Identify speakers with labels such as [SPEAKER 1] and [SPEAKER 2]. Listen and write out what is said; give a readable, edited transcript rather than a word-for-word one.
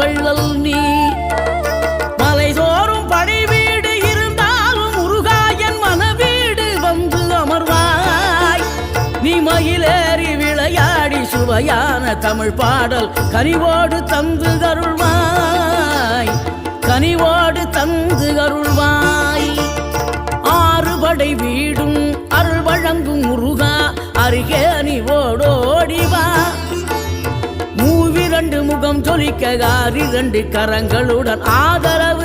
[SPEAKER 1] வள்ளல் நீ. மலைதோறும் படை வீடு இருந்தாலும் முருகாயன் மனவீடு வந்து அமர்வாய். நீ மயிலேறி விளையாடி சுவையான தமிழ் பாடல் கனிவோடு தந்து அருள்வாய், கனிவோடு தந்து அருள்வாய். ஆறுபடை வீடும் அருள் வழங்கும் முருகா அருகே நீ ஓடோடிவா. மூவிரண்டு முகம் ஜொலிக்க 6 கரங்களுடன் ஆதரவு